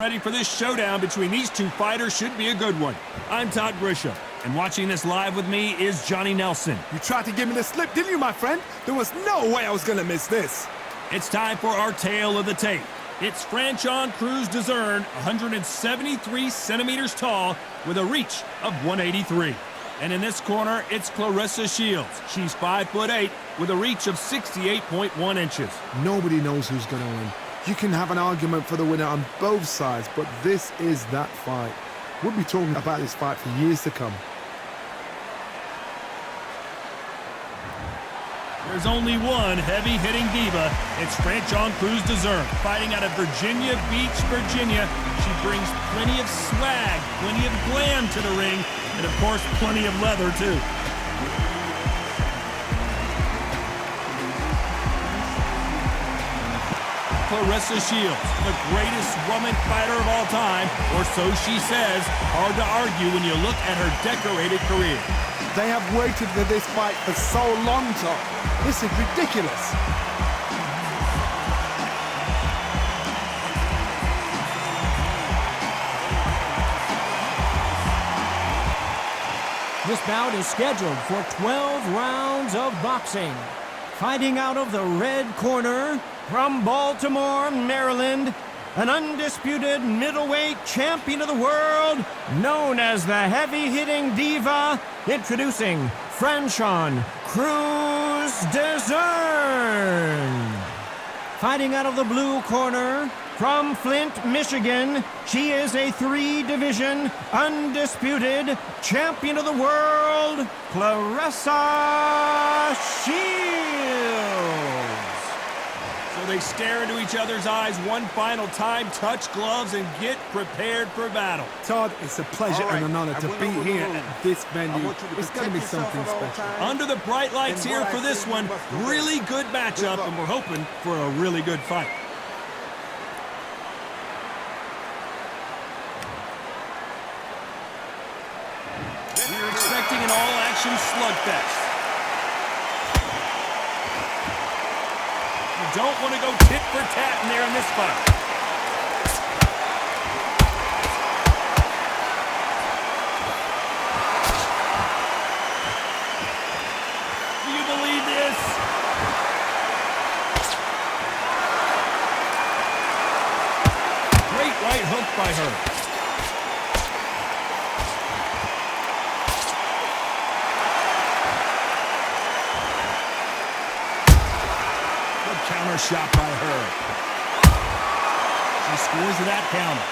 Ready for this showdown between these two fighters should be a good one. I'm Todd Grisham, and watching this live with me is Johnny Nelson. You tried to give me the slip, didn't you, my friend? There was no way I was gonna miss this. It's time for our tale of the tape. It's Franchón Crews-Dezurn, 173 centimeters tall, with a reach of 183. And in this corner, it's Clarissa Shields. She's 5'8", with a reach of 68.1 inches. Nobody knows who's gonna win. You can have an argument for the winner on both sides, but this is that fight. We'll be talking about this fight for years to come. There's only one heavy-hitting diva. It's Franchón Crews-Dezurn, fighting out of Virginia Beach, Virginia. She brings plenty of swag, plenty of glam to the ring, and of course, plenty of leather, too. Clarissa Shields, the greatest woman fighter of all time, or so she says. Hard to argue when you look at her decorated career. They have waited for this fight for so long, Tom. This is ridiculous. This bout is scheduled for 12 rounds of boxing. Fighting out of the red corner, from Baltimore, Maryland, an undisputed middleweight champion of the world, known as the heavy-hitting diva, introducing Franchón Crews-Dezurn. Fighting out of the blue corner, from Flint, Michigan, she is a three-division, undisputed champion of the world, Clarissa Shields. So they stare into each other's eyes one final time, touch gloves, and get prepared for battle. Todd, it's a pleasure and an honor to be here at this venue. It's going to be something special. Under the bright lights here for this one, really good matchup, and we're hoping for a really good fight. We're expecting an all-action slugfest. You don't want to go tit for tat in there in this fight. Do you believe this? Great right hook by her. Counter shot by her. She scores to that counter.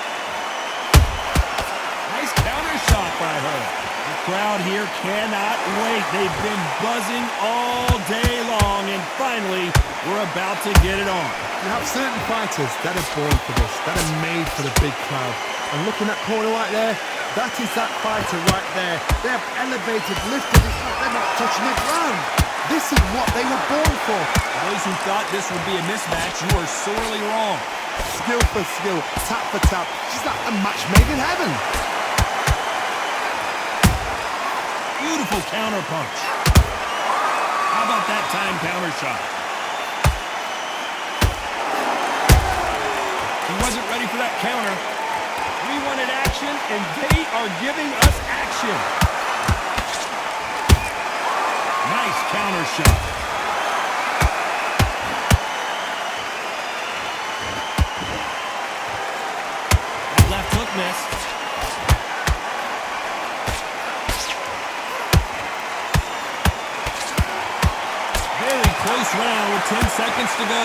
Nice counter shot by her. The crowd here cannot wait. They've been buzzing all day long, and finally, we're about to get it on. You have certain fighters that are born for this, that are made for the big crowd. And looking at that corner right there, that is that fighter right there. They have elevated, lifted, it's like they're not touching the ground. This is what they were born for. For those who thought this would be a mismatch, you are sorely wrong. Skill for skill, tap for tap. She's like a match made in heaven. Beautiful counter punch. How about that time counter shot? He wasn't ready for that counter. We wanted action, and they are giving us action. Nice counter shot. That left hook missed. Very close round with 10 seconds to go.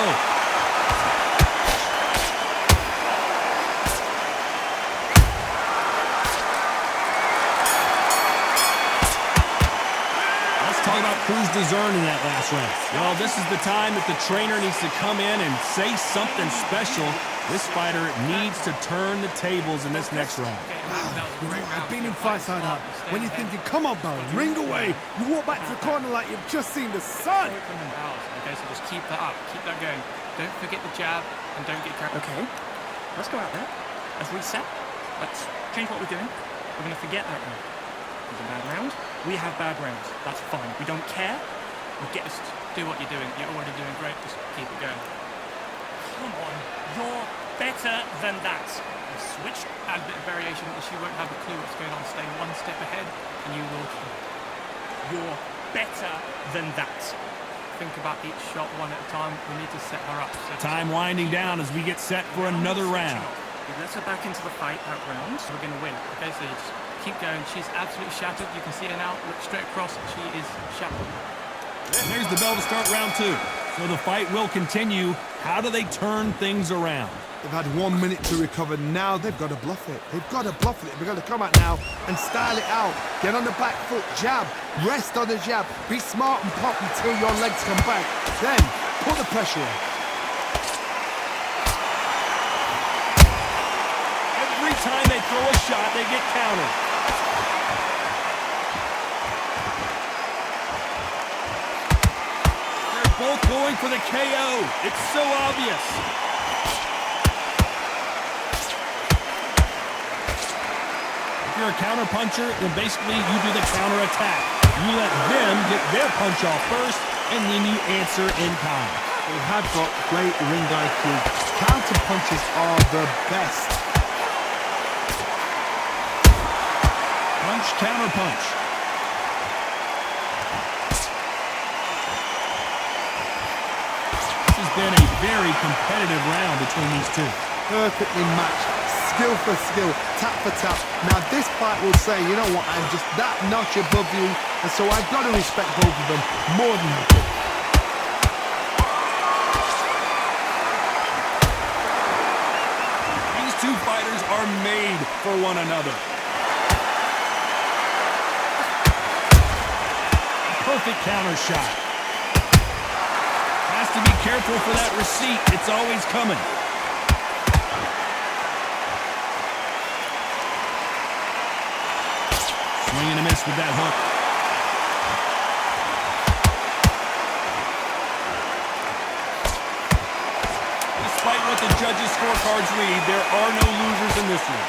Talk about Crews-Dezurn in that last round. Well, this is the time that the trainer needs to come in and say something special. This fighter needs to turn the tables in this next round. I've been in fights like that. When you're thinking, come on, Baron, ring away. You walk back to the corner like you've just seen the sun. Okay, so just keep that up. Keep that going. Don't forget the jab and don't get carried. Okay, let's go out there. Let's reset. Let's change what we're doing. We're going to forget that round. It was a bad round. We have bad rounds. That's fine. We don't care. We get us do what you're doing. You're already doing great. Just keep it going. Come on. You're better than that. switch, add a bit of variation, and she won't have a clue what's going on. Stay one step ahead, and you will kill. You're better than that. Think about each shot one at a time. We need to set her up. So Time winding down as we get set for another round. You let her back into the fight that round, so we're going to win. Okay, so you just keep going. She's absolutely shattered. You can see her now. Look straight across. She is shattered. And there's the bell to start round 2. So the fight will continue. How do they turn things around? They've had 1 minute to recover. Now they've got to bluff it. They've got to bluff it. They've got to come out now and style it out. Get on the back foot, jab, rest on the jab. Be smart and pop until your legs come back. Then put the pressure on. Every time they throw a shot, they get countered. They're both going for the KO. It's so obvious. If you're a counter puncher, then basically you do the counter attack. You let them get their punch off first, and then you answer in kind. They have got great ring IQ. Counter punches are the best. Punch, counter punch. This has been a very competitive round between these two. Perfectly matched. Skill for skill, tap for tap. Now this fight will say, you know what, I'm just that notch above you, and so I've got to respect both of them more than you do. These two fighters are made for one another. Perfect counter shot. Has to be careful for that receipt. It's always coming. Swing and a miss with that hook. Despite what the judges' scorecards read, there are no losers in this one.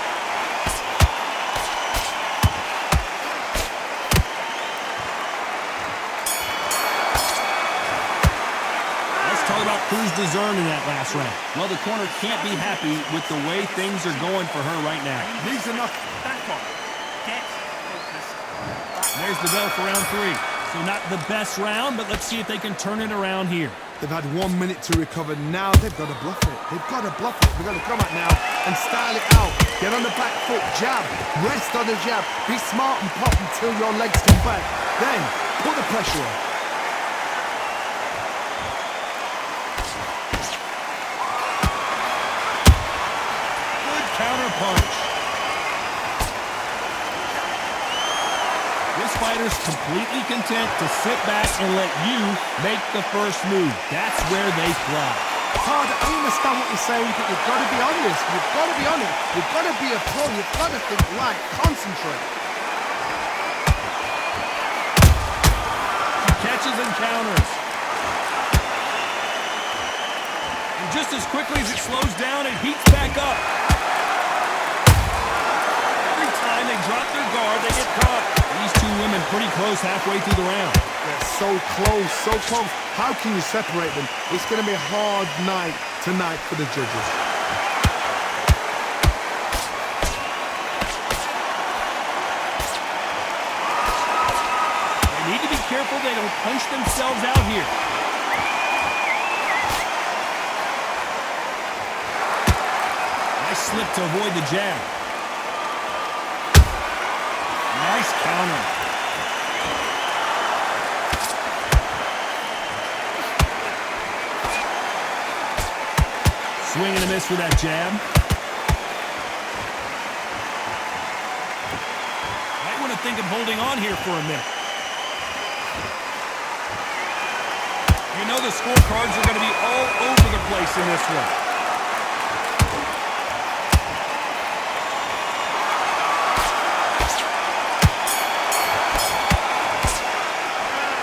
Let's talk about Crews-Dezurn in that last round. Well, the corner can't be happy with the way things are going for her right now. These are not... Back on. Get focused. There's the bell for round 3. So not the best round, but let's see if they can turn it around here. They've had 1 minute to recover. Now they've got to bluff it. They've got to bluff it. They've got to come out now and style it out. Get on the back foot, jab, rest on the jab. Be smart and pop until your legs come back. Then put the pressure on. Good counter punch. This fighter's completely content to sit back and let you make the first move. That's where they thrive. Hard, I understand what you're saying, but you've got to be on this. You've got to be on it. You've got to be a pro. You've got to think right. Concentrate. She catches and counters. And just as quickly as it slows down, it heats back up. Every time they drop their guard, they get caught. These two women pretty close halfway through the round. They're so close, so close. How can you separate them? It's going to be a hard night tonight for the judges. They need to be careful they don't punch themselves out here. Nice slip to avoid the jab. Nice counter. Swing and a miss for that jab. Might want to think of holding on here for a minute. You know the scorecards are going to be all over the place in this one.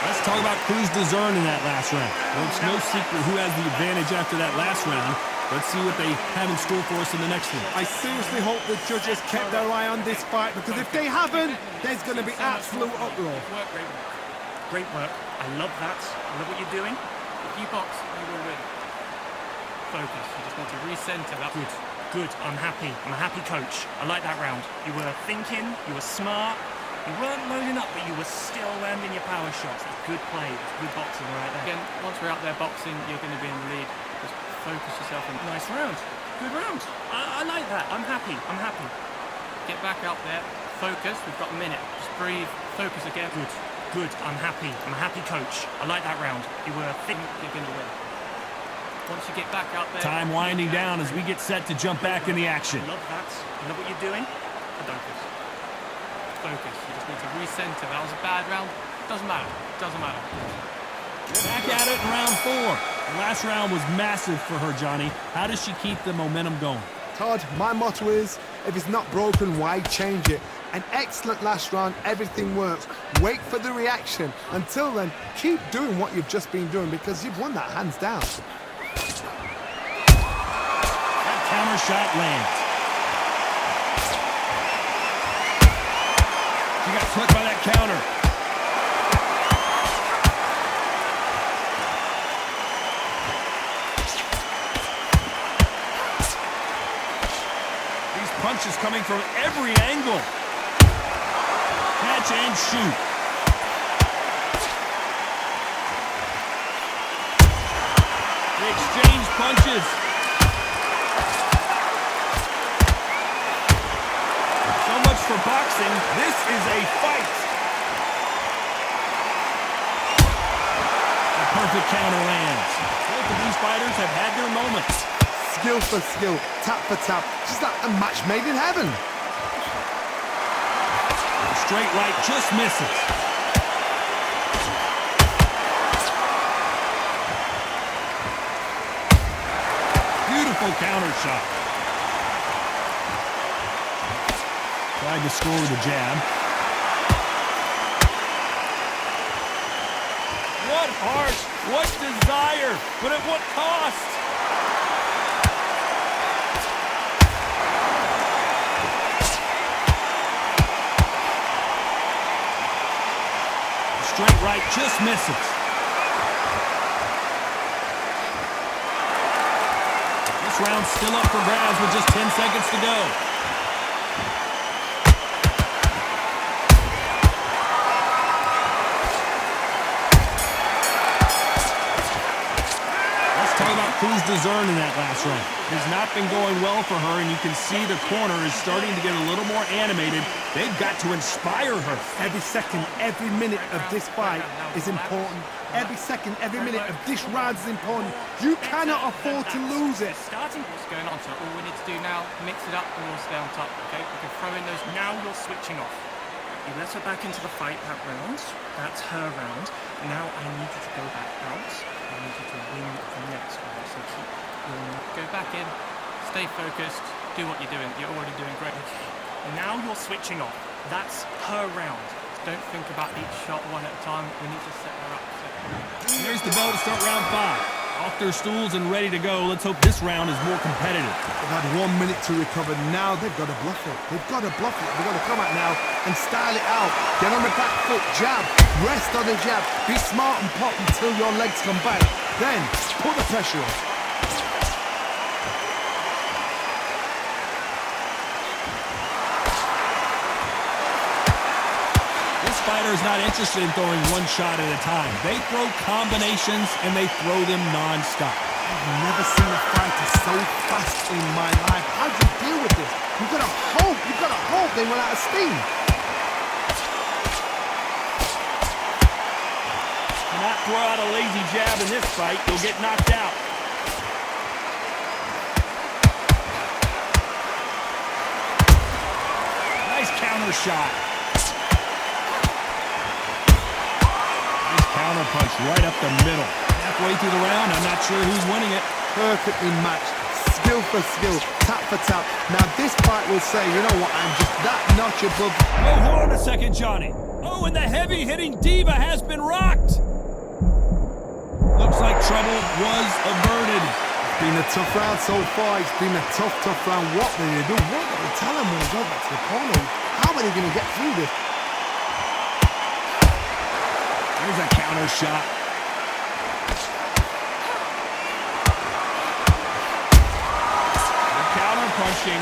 Let's talk about Crews-Dezurn in that last round. Well, it's no secret who has the advantage after that last round. Let's see what they have in store for us in the next one. I seriously hope the judges kept their eye on this fight, because if they haven't, there's going to be absolute uproar. Great work. Great work. I love that. I love what you're doing. If you box, you will win. Focus. You just want to recenter that. Good. Good, I'm happy. I'm a happy coach. I like that round. You were thinking, you were smart, you weren't loading up, but you were still landing your power shots. It's good play, it's good boxing right there. Again, once we're out there boxing, you're going to be in the lead. Just focus yourself in. Nice round. Good round. I like that. I'm happy. I'm happy. Get back out there. Focus. We've got a minute. Just breathe. Focus again. Good. Good. I'm happy. I'm a happy coach. I like that round. You were thinking you're going to win. Once you get back out there... Time winding down as we get set to jump back in the action. I love that. I love what you're doing. Focus. Focus. You just need to recenter. That was a bad round. Doesn't matter. Doesn't matter. Back at it in round 4. The last round was massive for her, Johnny. How does she keep the momentum going? Todd, my motto is, if it's not broken, why change it? An excellent last round, everything works. Wait for the reaction. Until then, keep doing what you've just been doing because you've won that hands down. That counter shot lands. She got clipped by that counter. These punches coming from every angle. Catch and shoot. They exchange punches. So much for boxing. This is a fight. A perfect counter lands. Both of these fighters have had their moments. Skill for skill, tap for tap, just like a match made in heaven. The straight right just misses. Beautiful counter shot. Tried to score with a jab. What heart, what desire, but at what cost? The straight right just misses. This round's still up for grabs with just 10 seconds to go. Crews-Dezurn in that last round. It has not been going well for her, and you can see the corner is starting to get a little more animated. They've got to inspire her. Every second, every minute of this fight is important. Every second, every minute of this round is important. You cannot afford to lose it. Starting what's going on, so all we need to do now, mix it up and we'll stay on top, okay? We can throw in those. Now you're switching off. You let her back into the fight that round. That's her round. Now I need you to go back out. I need you to win the next round. So keep going. Go back in. Stay focused. Do what you're doing. You're already doing great. Okay. Now you're switching off. That's her round. Don't think about each shot one at a time. We need to set her up. There's the bell to start round 5. Off their stools and ready to go. Let's hope this round is more competitive. They've had 1 minute to recover. Now they've got to bluff it. They've got to bluff it. They've got to come out now and style it out. Get on the back foot, jab, rest on the jab. Be smart and pop until your legs come back. Then put the pressure on. Fighter is not interested in throwing one shot at a time. They throw combinations and they throw them non-stop. I've never seen a fighter so fast in my life. How do you deal with this? You've got to hope they run out of steam. Cannot throw out a lazy jab in this fight. You'll get knocked out. Nice counter shot. Counter punch right up the middle. Halfway through the round, I'm not sure who's winning it. Perfectly matched. Skill for skill. Tap for tap. Now this fight will say, you know what, I'm just that notch above. Oh, hold on a second, Johnny. Oh, and the heavy-hitting diva has been rocked. Looks like trouble was averted. It's been a tough round so far. It's been a tough round. What are they do? What are they tell them when they go back to the corner? How are they going to get through this? There's a counter shot. The counter punching.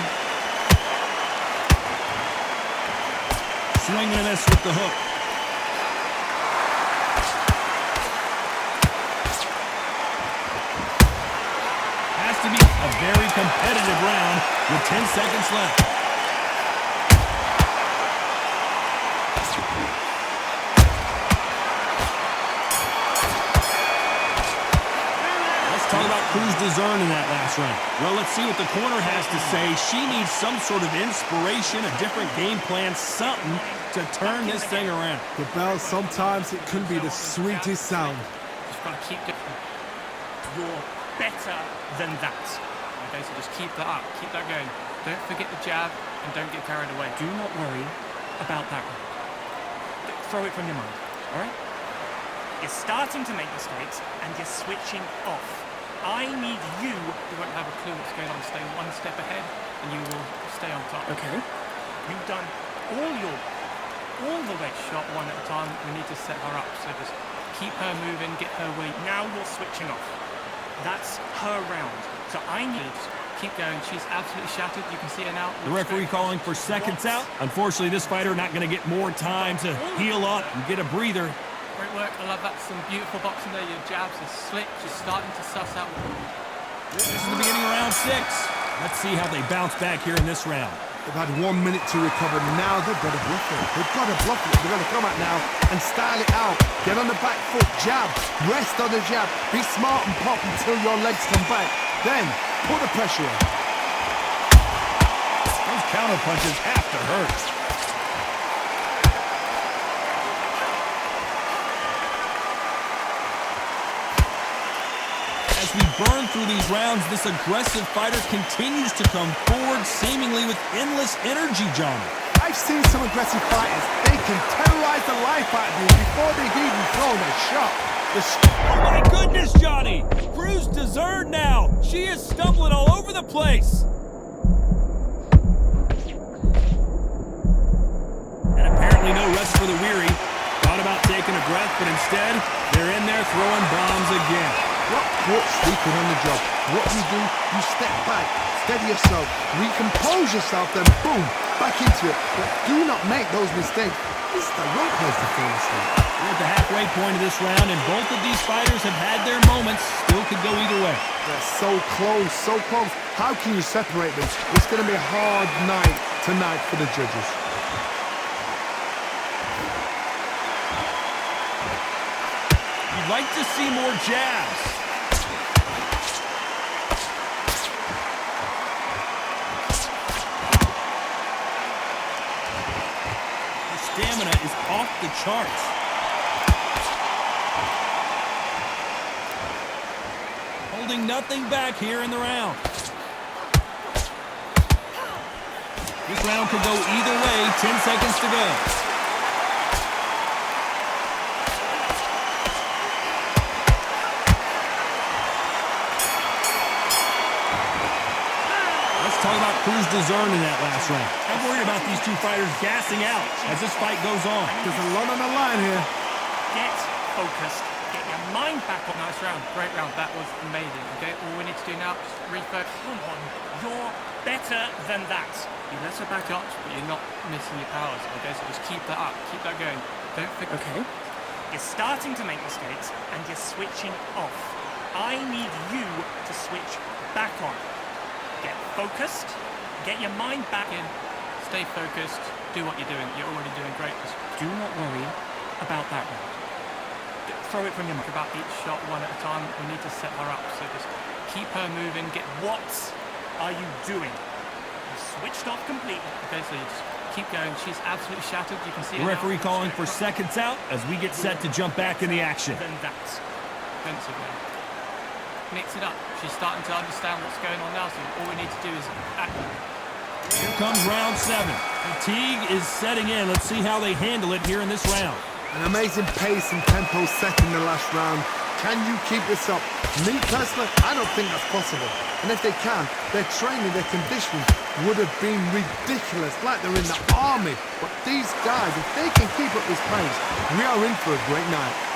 Swing and a miss with the hook. Has to be a very competitive round with 10 seconds left. Talk about Crews-Dezurn in that last round. Well, let's see what the corner has to say. She needs some sort of inspiration, a different game plan, something to turn this thing around. The bell, sometimes it can be the sweetest sound. Just got to keep going. You're better than that. Okay, so just keep that up. Keep that going. Don't forget the jab and don't get carried away. Do not worry about that one. Throw it from your mind, all right? You're starting to make mistakes and you're switching off. I need you won't have a clue what's going on. Stay one step ahead and you will stay on top. Okay. You've done all the way shot one at a time. We need to set her up. So just keep her moving, get her weight. Now you're switching off. That's her round. So I need keep going. She's absolutely shattered. You can see her now. The referee calling for seconds out. Unfortunately, this fighter not going to get more time to heal up and get a breather. Great work. I love that. Some beautiful boxing there. Your jabs are slick. She's starting to suss out. This is the beginning of round 6. Let's see how they bounce back here in this round. They've had 1 minute to recover. Now they've got to bluff it. They've got to bluff it. They've got to come out now and style it out. Get on the back foot. Jab. Rest on the jab. Be smart and pop until your legs come back. Then put the pressure on. Those counter punches have to hurt. As we burn through these rounds, this aggressive fighter continues to come forward, seemingly with endless energy, Johnny. I've seen some aggressive fighters. They can terrorize the life out of you before they've even thrown a shot. Oh my goodness, Johnny! Crews-Dezurn now! She is stumbling all over the place! And apparently no rest for the weary. Thought about taking a breath, but instead, they're in there throwing bombs again. What's sleeping on the job? What do? You step back, steady yourself, recompose yourself, then boom, back into it. But do not make those mistakes. This is the right place to fall asleep. We're at the halfway point of this round, and both of these fighters have had their moments. Still could go either way. They're so close, so close. How can you separate them? It's going to be a hard night tonight for the judges. You'd like to see more jabs. Stamina is off the charts. Holding nothing back here in the round. This round could go either way. 10 seconds to go. Talk about Crews-Dezurn in that last round. I'm worried about these two fighters gassing out as this fight goes on. There's a lot on the line here. Get focused. Get your mind back on. Nice round. Great round. That was amazing. Okay, all we need to do now is refocus. Come on. You're better than that. You let her back up, but you're not missing your powers. Okay, so just keep that up. Keep that going. Don't forget. Okay. You're starting to make mistakes and you're switching off. I need you to switch back on. Get focused, get your mind back in, stay focused, do what you're doing. You're already doing great. Just do not worry about that round. Throw it from your mind. About each shot one at a time. We need to set her up. So just keep her moving. Get what are you doing? You switched off completely. Okay, so you just keep going. She's absolutely shattered. You can see the referee calling for seconds out as we get set to jump back in the action. Then that's defensive now. Mix it up. She's starting to understand what's going on now, so all we need to do is act. Here comes round 7. Fatigue is setting in. Let's see how they handle it here in this round. An amazing pace and tempo set in the last round. Can you keep this up? Me personally, I don't think that's possible. And if they can, their training, their conditioning would have been ridiculous, like they're in the army. But these guys, if they can keep up this pace, we are in for a great night.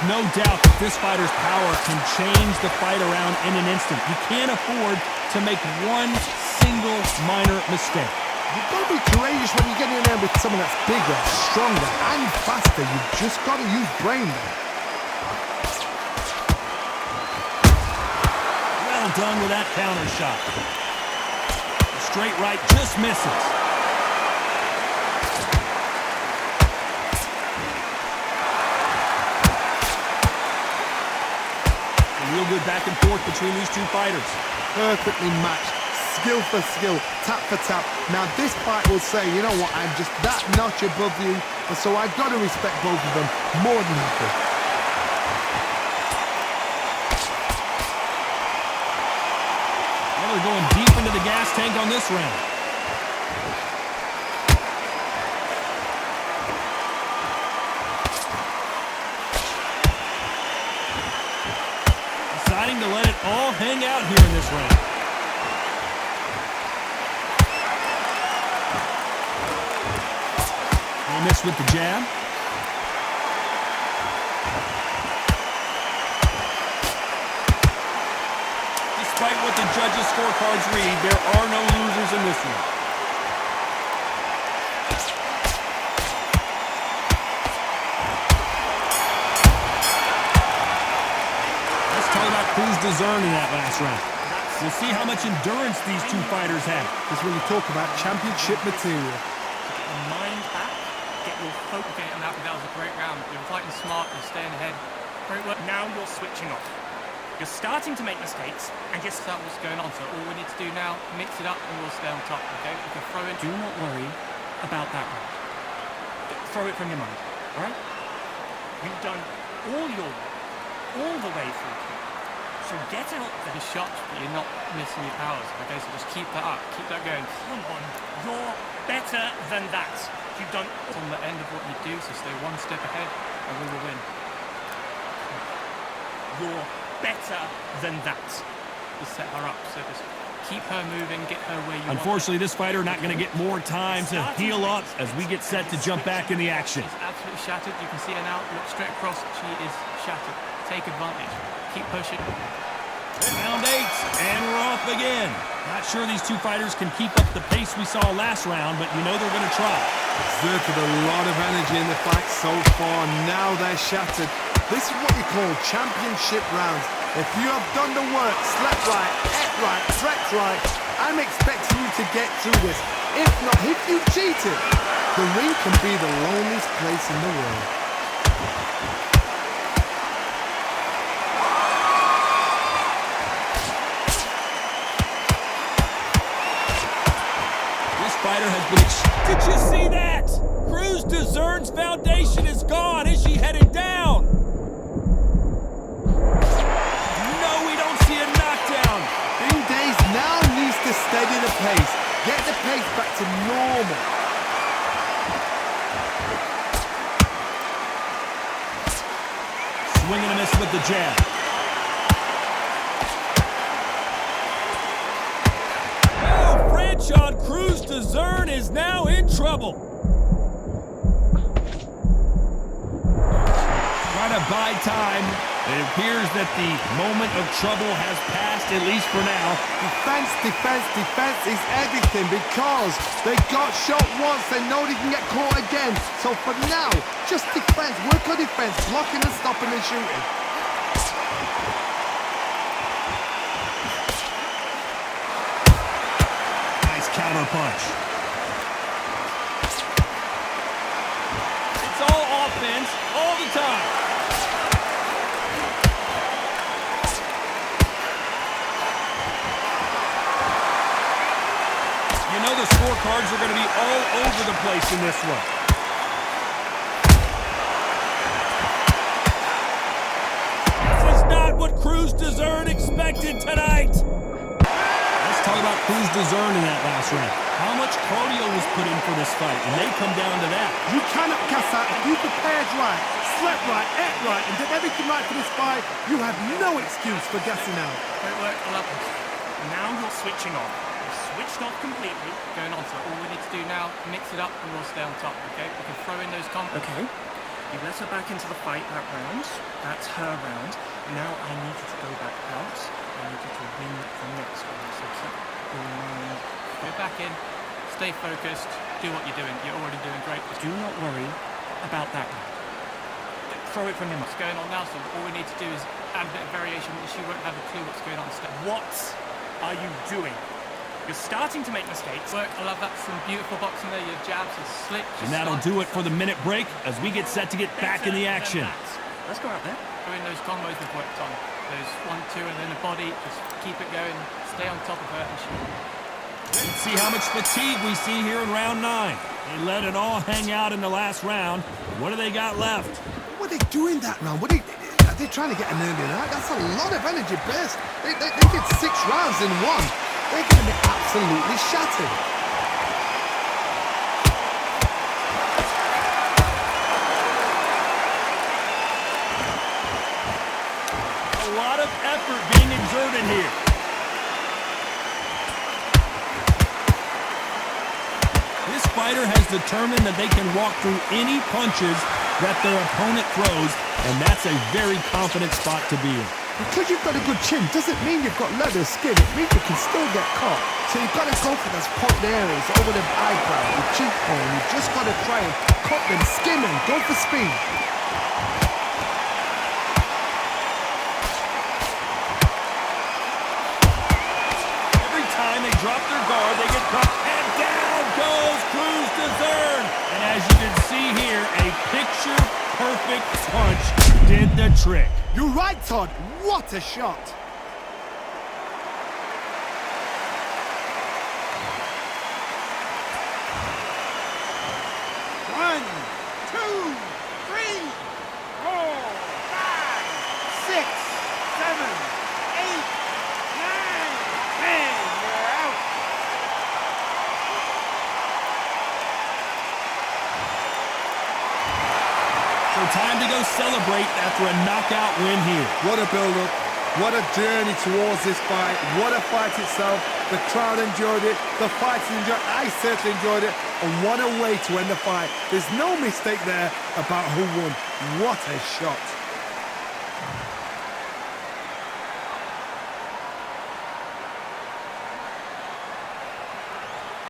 no doubt that this fighter's power can change the fight around in an instant. You can't afford to make one single minor mistake. You've got to be courageous when you get in there with someone that's bigger, stronger, and faster. You've just got to use brain there. Well done with that counter shot. The straight right just misses. A real good back and forth between these two fighters. Perfectly matched. Skill for skill, tap for tap. Now this fight will say, you know what, I'm just that notch above you, and so I've got to respect both of them more than happy. Well, they're going deep into the gas tank on this round. Deciding to let it all hang out here in this round. Miss with the jab. Despite what the judges' scorecards read, there are no losers in this one. Let's talk about Crews-Dezurn in that last round. We'll see how much endurance these two fighters have. That's when you talk about championship material. Mind back. Your focus getting out, that was a great round. You're fighting smart, you're staying ahead. Great work. Now you're switching off. You're starting to make mistakes and just start what's going on. So all we need to do now, mix it up and we'll stay on top, okay? We can throw in. Do not worry about that round. Throw it from your mind, alright? You've done all your work, all the way through. So get out there. You're shots, but you're not missing your powers, okay? So just keep that up, keep that going. Come on, you're better than that. You've done on the end of what you do, so stay one step ahead and we will win. You're better than that. Just set her up, so just keep her moving, get her where you Unfortunately, this fighter not going to get more time to heal up as we get set to jump back in the action. She's absolutely shattered. You can see her now. Look straight across. She is shattered. Take advantage. Keep pushing. Round 8, and we're off again. Not sure these two fighters can keep up the pace we saw last round, but you know they're going to try. Exerted a lot of energy in the fight so far. Now they're shattered. This is what you call championship rounds. If you have done the work, slept right, ate right, slept right, I'm expecting you to get through this. If not, if you've cheated, the ring can be the loneliest place in the world. Fighter has been. Did you see that? Crews-Dezurn's foundation is gone. Is she headed down? No, we don't see a knockdown. Bing Days now needs to steady the pace. Get the pace back to normal. Swing and a miss with the jab. Franchón Crews-Dezurn is now in trouble. Trying to buy time. It appears that the moment of trouble has passed, at least for now. Defense, defense, defense is everything because they got shot once. They know they can get caught again. So for now, just defense, work on defense, blocking and stopping and shooting. Counter punch. It's all offense all the time. You know the scorecards are going to be all over the place in this one. This is not what Crews-Dezurn expected tonight. Talk about Crews-Dezurn in that last round. How much cardio was put in for this fight, and they come down to that. You cannot gas out. If you prepared right, slept right, ate right, and did everything right for this fight, you have no excuse for gassing out. Great work, I love this. Now you're switching on. You've switched off completely, going on. So all we need to do now, mix it up, and we'll stay on top, okay? We can throw in those combos. Okay. You let her back into the fight that round. That's her round. Now I need you to go back out. I need you to win the next round. So keep your mind. Go back in. Stay focused. Do what you're doing. You're already doing great. Do not worry about that round. Throw it from your mind. What's going on now? So all we need to do is add a bit of variation. She won't have a clue what's going on. What are you doing? You're starting to make mistakes. Work. I love that. Some beautiful boxing there. Your jabs are slick. And that'll do it for the minute break as we get set to get back in the action. Let's go out there. Doing those combos we've worked on. Those 1, 2, and then the body. Just keep it going. Stay on top of her. Let's see how much fatigue we see here in round 9. They let it all hang out in the last round. What do they got left? What are they doing that round? Are they trying to get an early night? That's a lot of energy burst. They did 6 rounds in one. They're going to be absolutely shattered. A lot of effort being exerted here. This fighter has determined that they can walk through any punches that their opponent throws, and that's a very confident spot to be in. Because you've got a good chin doesn't mean you've got leather skin. It means you can still get caught. So you've got to go for those point areas over the eyebrow, the cheekbone. You've just got to try and cut them, skim them, go for speed. Every time they drop their guard, they get caught. And down goes Crews-Dezurn. And as you can see here, a picture-perfect punch did the trick. You're right, Todd. What a shot. One, 2, 3, 4, 5, 6, 7, 8, 9, 10. You're out. So time to go celebrate after a knockout win here. What a build-up. What a journey towards this fight. What a fight itself. The crowd enjoyed it. The fighters enjoyed it. I certainly enjoyed it. And what a way to end the fight. There's no mistake there about who won. What a shot.